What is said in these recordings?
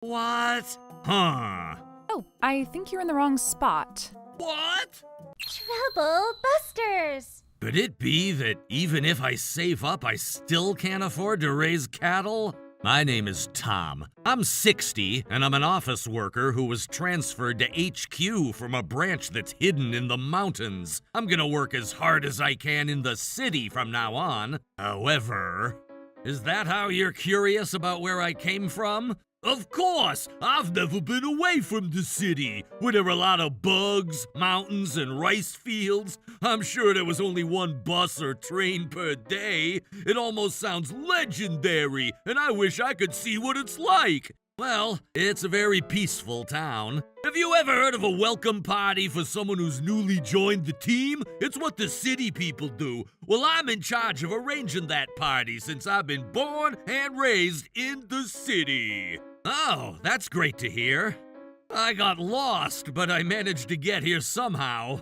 What? Huh. Oh, I think you're in the wrong spot. What? Trouble Busters! Could it be that even if I save up, I still can't afford to raise cattle? My name is Tom. I'm 60, and I'm an office worker who was transferred to HQ from a branch that's hidden in the mountains. I'm gonna work as hard as I can in the city from now on. However, is that how you're curious about where I came from? Of course! I've never been away from the city, where there are a lot of bugs, mountains, and rice fields. I'm sure there was only one bus or train per day. It almost sounds legendary, and I wish I could see what it's like. Well, it's a very peaceful town. Have you ever heard of a welcome party for someone who's newly joined the team? It's what the city people do. Well, I'm in charge of arranging that party since I've been born and raised in the city. Oh, that's great to hear. I got lost, but I managed to get here somehow.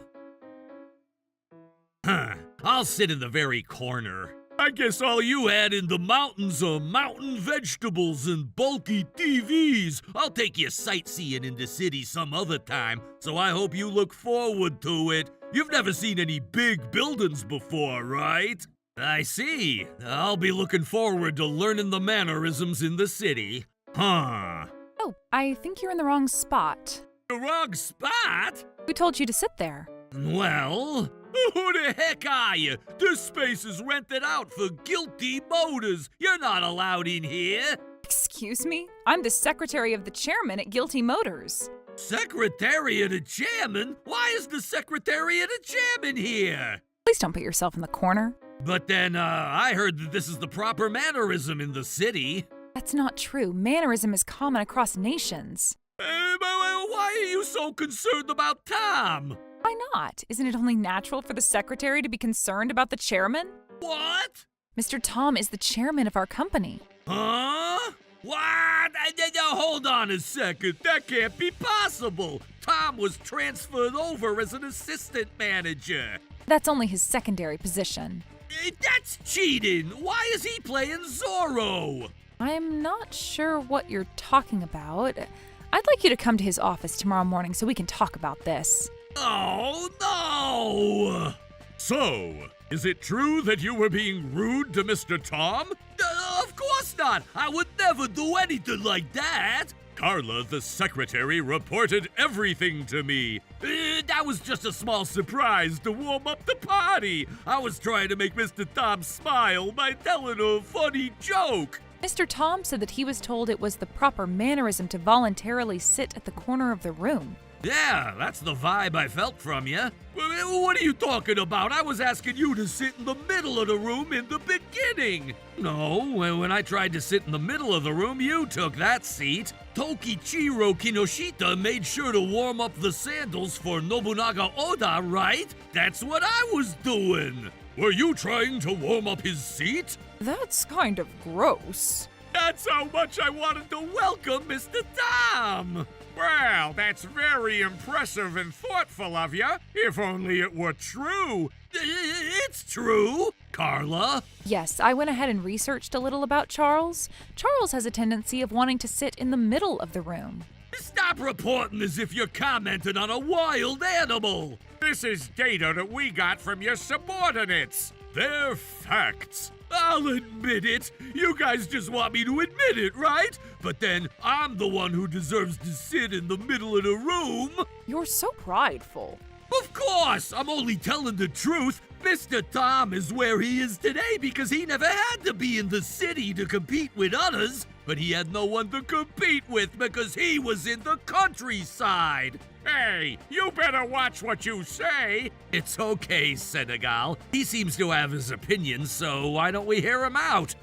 I'll sit in the very corner. I guess all you had in the mountains are mountain vegetables and bulky TVs. I'll take you sightseeing in the city some other time, so I hope you look forward to it. You've never seen any big buildings before, right? I see. I'll be looking forward to learning the mannerisms in the city. Huh. Oh, I think you're in the wrong spot. The wrong spot? We told you to sit there. Well, who the heck are you? This space is rented out for guilty motors. You're not allowed in here. Excuse me? I'm the secretary of the chairman at Guilty Motors. Secretary of the chairman? Why is the secretary of the chairman here? Please don't put yourself in the corner. But then, I heard that this is the proper mannerism in the city. That's not true. Mannerism is common across nations. But why are you so concerned about Tom? Why not? Isn't it only natural for the secretary to be concerned about the chairman? What? Mr. Tom is the chairman of our company. Huh? What? Hold on a second. That can't be possible. Tom was transferred over as an assistant manager. That's only his secondary position. That's cheating. Why is he playing Zorro? I'm not sure what you're talking about. I'd like you to come to his office tomorrow morning so we can talk about this. Oh, no! So, is it true that you were being rude to Mr. Tom? Of course not! I would never do anything like that! Carla, the secretary, reported everything to me. That was just a small surprise to warm up the party. I was trying to make Mr. Tom smile by telling a funny joke. Mr. Tom said that he was told it was the proper mannerism to voluntarily sit at the corner of the room. Yeah, that's the vibe I felt from you. What are you talking about? I was asking you to sit in the middle of the room in the beginning. No, when I tried to sit in the middle of the room, you took that seat. Tokichiro Kinoshita made sure to warm up the sandals for Nobunaga Oda, right? That's what I was doing. Were you trying to warm up his seat? That's kind of gross. That's how much I wanted to welcome Mr. Tom. Well, that's very impressive and thoughtful of you. If only it were true. It's true, Carla. Yes, I went ahead and researched a little about Charles. Charles has a tendency of wanting to sit in the middle of the room. Stop reporting as if you're commenting on a wild animal. This is data that we got from your subordinates. They're facts. I'll admit it. You guys just want me to admit it, right? But then I'm the one who deserves to sit in the middle of the room. You're so prideful. Of course, I'm only telling the truth. Mr. Tom is where he is today because he never had to be in the city to compete with others. But he had no one to compete with because he was in the countryside. Hey, you better watch what you say. It's okay, Senegal. He seems to have his opinions, so why don't we hear him out?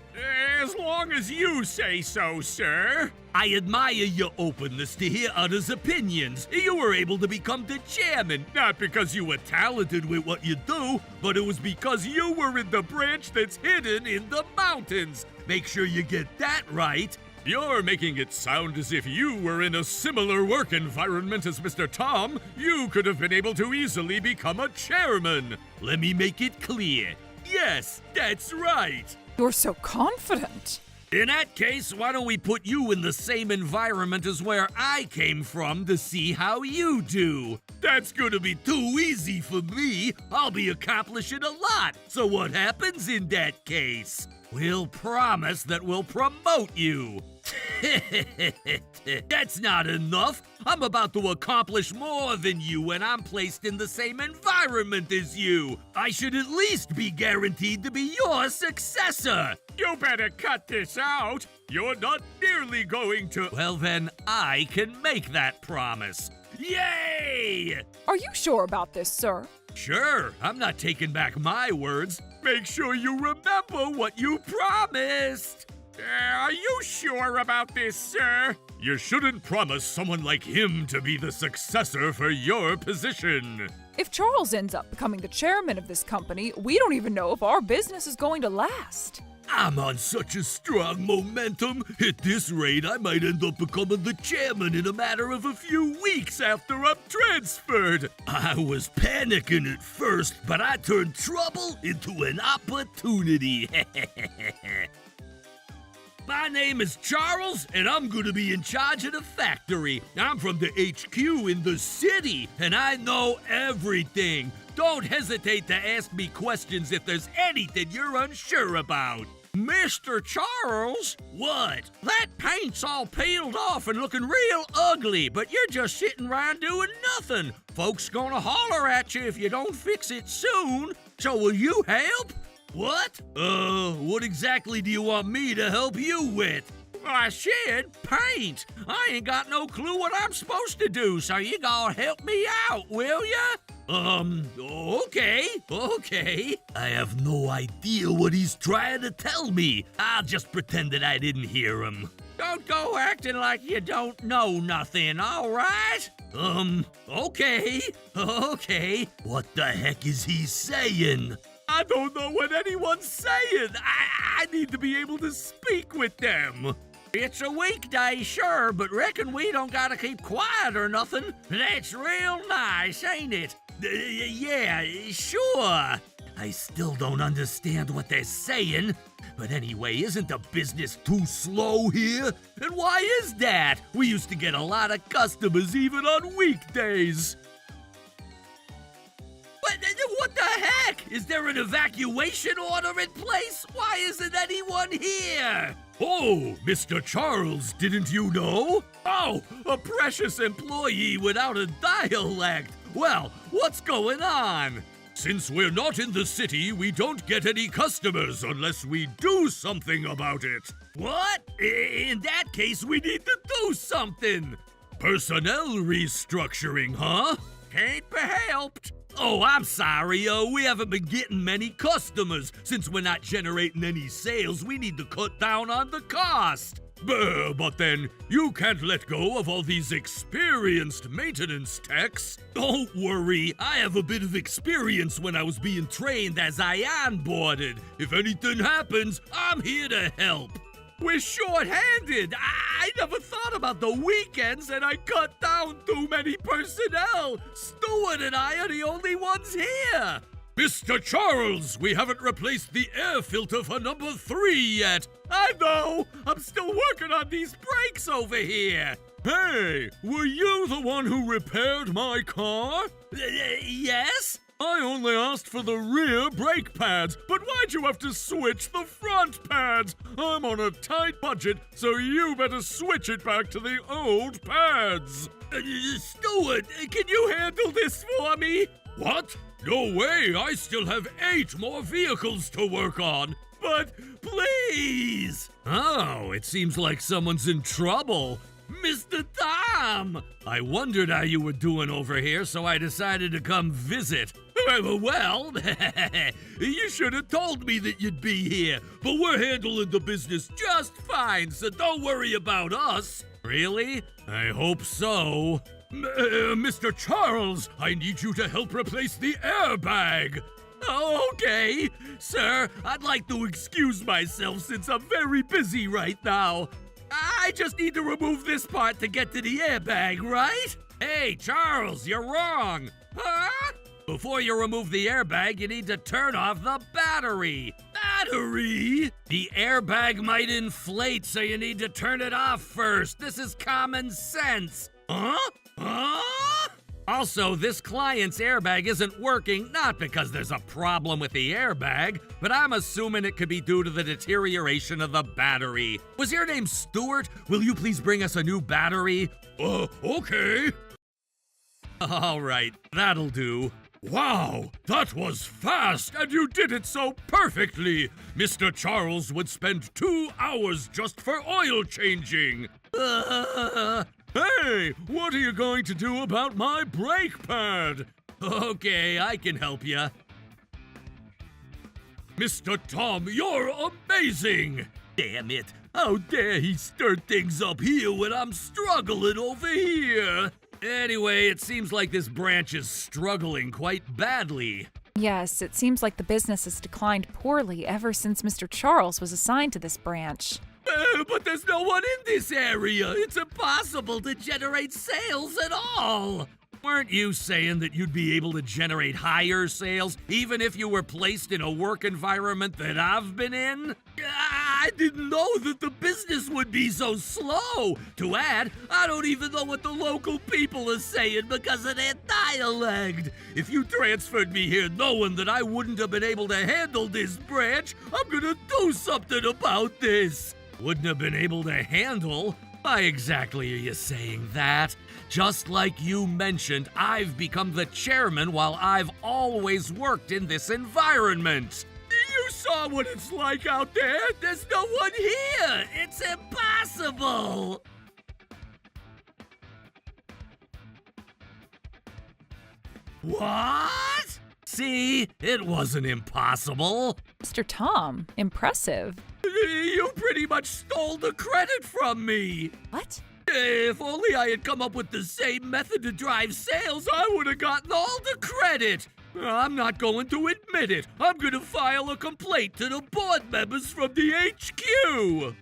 As long as you say so, sir. I admire your openness to hear others' opinions. You were able to become the chairman, not because you were talented with what you do, but it was because you were in the branch that's hidden in the mountains. Make sure you get that right. You're making it sound as if you were in a similar work environment as Mr. Tom. You could have been able to easily become a chairman. Let me make it clear. Yes, that's right. You're so confident. In that case, why don't we put you in the same environment as where I came from to see how you do? That's gonna be too easy for me. I'll be accomplishing a lot. So what happens in that case? We'll promise that we'll promote you. That's not enough. I'm about to accomplish more than you, and I'm placed in the same environment as you. I should at least be guaranteed to be your successor. You better cut this out. You're not nearly going to. Well, then I can make that promise. Yay! Are you sure about this, sir? Sure, I'm not taking back my words. Make sure you remember what you promised. Are you sure about this, sir? You shouldn't promise someone like him to be the successor for your position. If Charles ends up becoming the chairman of this company, we don't even know if our business is going to last. I'm on such a strong momentum. At this rate, I might end up becoming the chairman in a matter of a few weeks after I'm transferred. I was panicking at first, but I turned trouble into an opportunity. My name is Charles, and I'm gonna be in charge of the factory. I'm from the HQ in the city, and I know everything. Don't hesitate to ask me questions if there's anything you're unsure about. Mr. Charles? What? That paint's all peeled off and looking real ugly, but you're just sitting around doing nothing. Folks gonna holler at you if you don't fix it soon. So will you help? What? What exactly do you want me to help you with? I said paint. I ain't got no clue what I'm supposed to do, so you gonna help me out, will ya? Okay. I have no idea what he's trying to tell me. I'll just pretend that I didn't hear him. Don't go acting like you don't know nothing, all right? Okay. What the heck is he saying? I don't know what anyone's saying. I need to be able to speak with them. It's a weekday, sure, but reckon we don't gotta keep quiet or nothing. That's real nice, ain't it? Yeah, sure. I still don't understand what they're saying. But anyway, isn't the business too slow here? And why is that? We used to get a lot of customers even on weekdays. What the heck? Is there an evacuation order in place? Why isn't anyone here? Oh, Mr. Charles, didn't you know? Oh, a precious employee without a dialect. Well, what's going on? Since we're not in the city, we don't get any customers unless we do something about it. What? In that case, we need to do something. Personnel restructuring, huh? Can't be helped. Oh, I'm sorry, we haven't been getting many customers. Since we're not generating any sales, we need to cut down on the cost. But then, you can't let go of all these experienced maintenance techs. Don't worry, I have a bit of experience when I was being trained as I onboarded. If anything happens, I'm here to help. We're short-handed. I never thought about the weekends, and I cut down too many personnel. Stuart and I are the only ones here. Mr. Charles, we haven't replaced the air filter for number 3 yet. I know. I'm still working on these brakes over here. Hey, were you the one who repaired my car? Yes. I only asked for the rear brake pads, but why'd you have to switch the front pads? I'm on a tight budget, so you better switch it back to the old pads. Stuart, can you handle this for me? What? No way, I still have 8 more vehicles to work on. But please! Oh, it seems like someone's in trouble. Mr. Tom! I wondered how you were doing over here, so I decided to come visit. Well, you should have told me that you'd be here, but we're handling the business just fine, so don't worry about us. Really? I hope so. Mr. Charles, I need you to help replace the airbag. Oh, okay. Sir, I'd like to excuse myself since I'm very busy right now. I just need to remove this part to get to the airbag, right? Hey, Charles, you're wrong. Huh? Before you remove the airbag, you need to turn off the battery. battery? The airbag might inflate, so you need to turn it off first. This is common sense. Huh? Also, this client's airbag isn't working, not because there's a problem with the airbag, but I'm assuming it could be due to the deterioration of the battery. Was your name Stuart? Will you please bring us a new battery? Okay. All right, that'll do. Wow, that was fast, and you did it so perfectly. Mr. Charles would spend 2 hours just for oil changing. Hey, what are you going to do about my brake pad? Okay, I can help you. Mr. Tom, you're amazing! Damn it, how dare he stir things up here when I'm struggling over here? Anyway, it seems like this branch is struggling quite badly. Yes, it seems like the business has declined poorly ever since Mr. Charles was assigned to this branch. But there's no one in this area. It's impossible to generate sales at all. Weren't you saying that you'd be able to generate higher sales even if you were placed in a work environment that I've been in? I didn't know that the business would be so slow. To add, I don't even know what the local people are saying because of their dialect. If you transferred me here knowing that I wouldn't have been able to handle this branch, I'm gonna do something about this. Wouldn't have been able to handle? Why exactly are you saying that? Just like you mentioned, I've become the chairman while I've always worked in this environment. You saw what it's like out there. There's no one here. It's impossible. What? See, it wasn't impossible. Mr. Tom, impressive. You pretty much stole the credit from me. What? If only I had come up with the same method to drive sales, I would have gotten all the credit. I'm not going to admit it. I'm going to file a complaint to the board members from the HQ.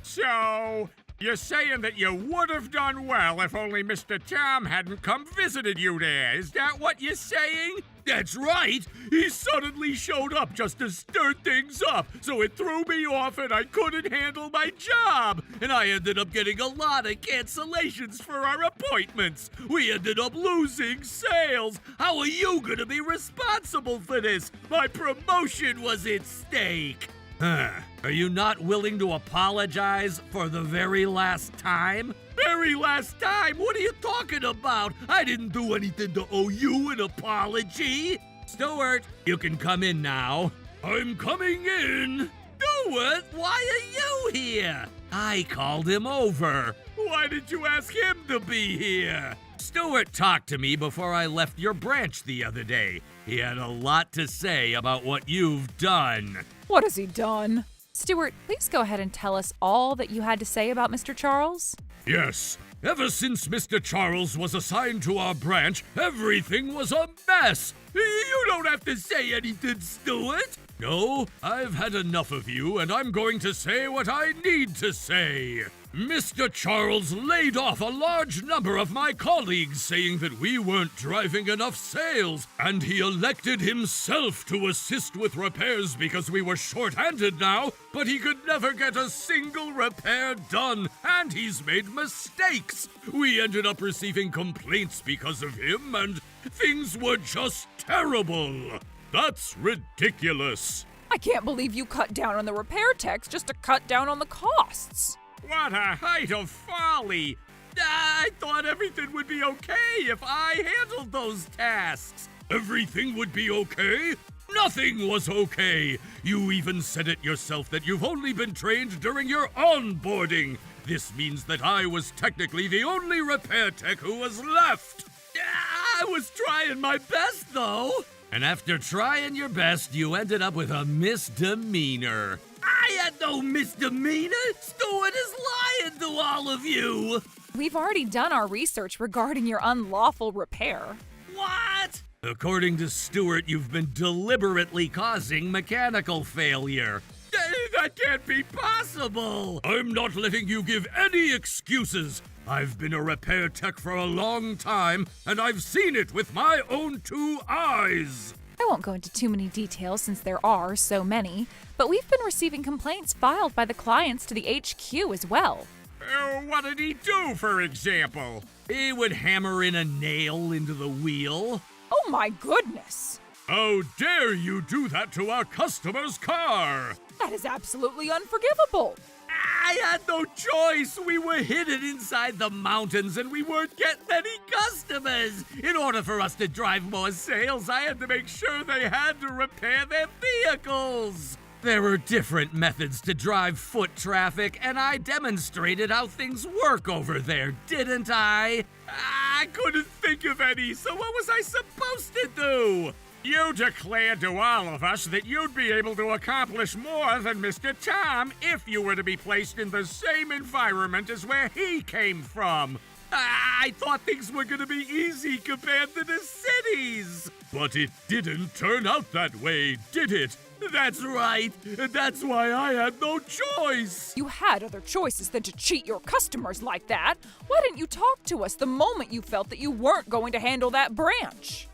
So, you're saying that you would have done well if only Mr. Tom hadn't come visited you there. Is that what you're saying? That's right. He suddenly showed up just to stir things up, so it threw me off and I couldn't handle my job. And I ended up getting a lot of cancellations for our appointments. We ended up losing sales. How are you going to be responsible for this? My promotion was at stake. Are you not willing to apologize for the very last time? Very last time? What are you talking about? I didn't do anything to owe you an apology. Stuart, you can come in now. I'm coming in. Stuart, why are you here? I called him over. Why did you ask him to be here? Stuart talked to me before I left your branch the other day. He had a lot to say about what you've done. What has he done? Stuart, please go ahead and tell us all that you had to say about Mr. Charles. Yes. Ever since Mr. Charles was assigned to our branch, everything was a mess. You don't have to say anything, Stuart. No, I've had enough of you, and I'm going to say what I need to say. Mr. Charles laid off a large number of my colleagues, saying that we weren't driving enough sales, and he elected himself to assist with repairs because we were short-handed now, but he could never get a single repair done, and he's made mistakes. We ended up receiving complaints because of him, and things were just terrible. That's ridiculous. I can't believe you cut down on the repair techs just to cut down on the costs. What a height of folly! I thought everything would be okay if I handled those tasks. Everything would be okay? Nothing was okay! You even said it yourself that you've only been trained during your onboarding. This means that I was technically the only repair tech who was left. I was trying my best, though. And after trying your best, you ended up with a misdemeanor. I had no misdemeanor! Stuart is lying to all of you! We've already done our research regarding your unlawful repair. What? According to Stuart, you've been deliberately causing mechanical failure. That can't be possible! I'm not letting you give any excuses. I've been a repair tech for a long time, and I've seen it with my own 2 eyes. I won't go into too many details since there are so many, but we've been receiving complaints filed by the clients to the HQ as well. What did he do, for example? He would hammer in a nail into the wheel. Oh my goodness! How dare you do that to our customer's car? That is absolutely unforgivable! I had no choice. We were hidden inside the mountains and we weren't getting any customers. In order for us to drive more sales, I had to make sure they had to repair their vehicles. There were different methods to drive foot traffic, and I demonstrated how things work over there, didn't I? I couldn't think of any, so what was I supposed to do? You declared to all of us that you'd be able to accomplish more than Mr. Tom if you were to be placed in the same environment as where he came from. I thought things were gonna be easy compared to the cities. But it didn't turn out that way, did it? That's right. That's why I had no choice. You had other choices than to cheat your customers like that. Why didn't you talk to us the moment you felt that you weren't going to handle that branch?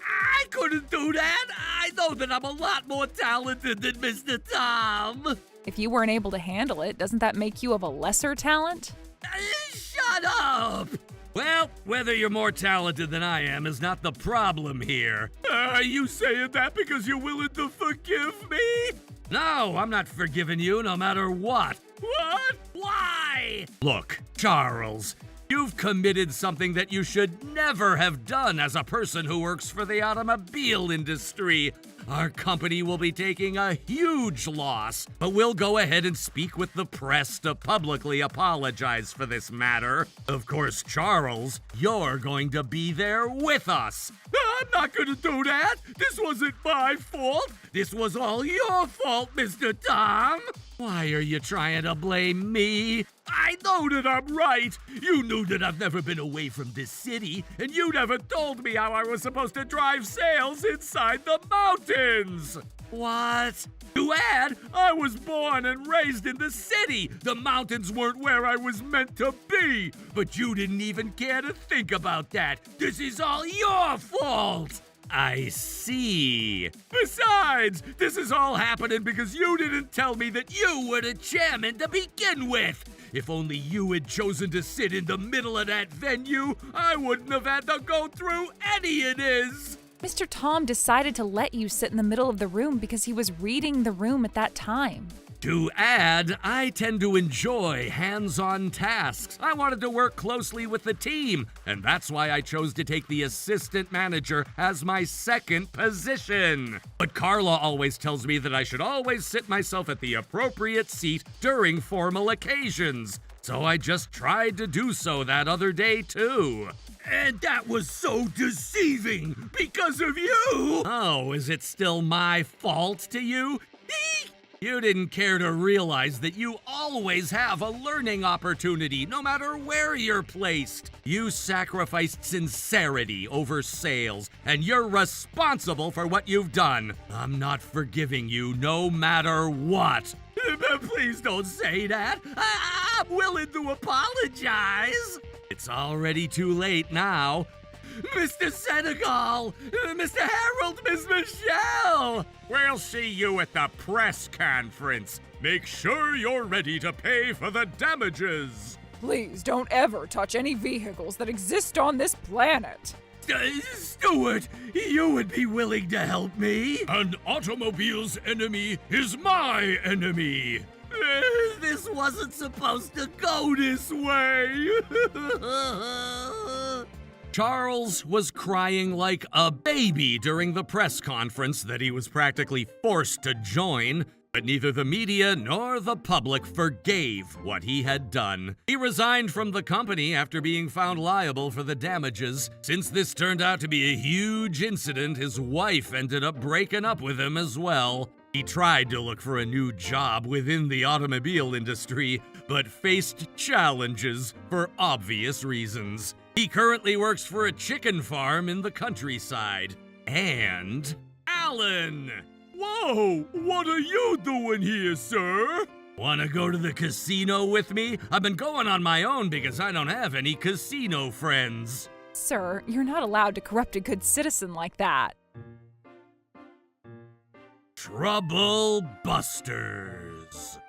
I couldn't do that. I know that I'm a lot more talented than Mr. Tom. If you weren't able to handle it, doesn't that make you of a lesser talent? Shut up! Well, whether you're more talented than I am is not the problem here. Are you saying that because you're willing to forgive me? No, I'm not forgiving you no matter what. What? Why? Look, Charles, you've committed something that you should never have done as a person who works for the automobile industry. Our company will be taking a huge loss, but we'll go ahead and speak with the press to publicly apologize for this matter. Of course, Charles, you're going to be there with us. I'm not gonna do that. This wasn't my fault. This was all your fault, Mr. Tom. Why are you trying to blame me? I know that I'm right. You knew that I've never been away from this city, and you never told me how I was supposed to drive sales inside the mountains. What? To add, I was born and raised in the city. The mountains weren't where I was meant to be. But you didn't even care to think about that. This is all your fault. I see. Besides, this is all happening because you didn't tell me that you were the chairman to begin with. If only you had chosen to sit in the middle of that venue, I wouldn't have had to go through any of this. Mr. Tom decided to let you sit in the middle of the room because he was reading the room at that time. To add, I tend to enjoy hands-on tasks. I wanted to work closely with the team, and that's why I chose to take the assistant manager as my second position. But Carla always tells me that I should always sit myself at the appropriate seat during formal occasions. So I just tried to do so that other day, too. And that was so deceiving because of you! Oh, is it still my fault to you? You didn't care to realize that you always have a learning opportunity, no matter where you're placed. You sacrificed sincerity over sales, and you're responsible for what you've done. I'm not forgiving you, no matter what. Please don't say that. I'm willing to apologize. It's already too late now. Mr. Senegal! Mr. Harold! Miss Michelle! We'll see you at the press conference. Make sure you're ready to pay for the damages. Please don't ever touch any vehicles that exist on this planet. Stuart, you would be willing to help me? An automobile's enemy is my enemy. This wasn't supposed to go this way. Charles was crying like a baby during the press conference that he was practically forced to join, but neither the media nor the public forgave what he had done. He resigned from the company after being found liable for the damages. Since this turned out to be a huge incident, his wife ended up breaking up with him as well. He tried to look for a new job within the automobile industry, but faced challenges for obvious reasons. He currently works for a chicken farm in the countryside. And Alan! Whoa! What are you doing here, sir? Wanna go to the casino with me? I've been going on my own because I don't have any casino friends. Sir, you're not allowed to corrupt a good citizen like that. Trouble Busters.